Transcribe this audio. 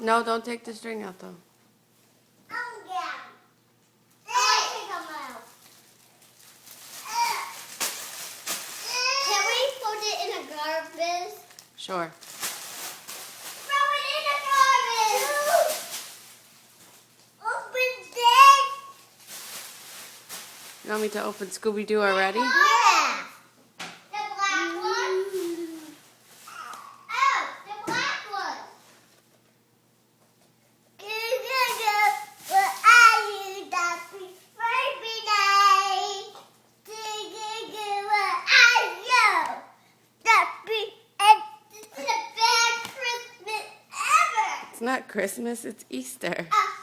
No, don't take the string out though. Can we put it in a garbage? Sure. Throw it in the garbage! Open this! You want me to open Scooby-Doo already? Yeah. The black one? Oh, the black one. What are you, Duffy? Baby night. What are you, Duffy? And this is the best Christmas ever. It's not Christmas, it's Easter. Oh,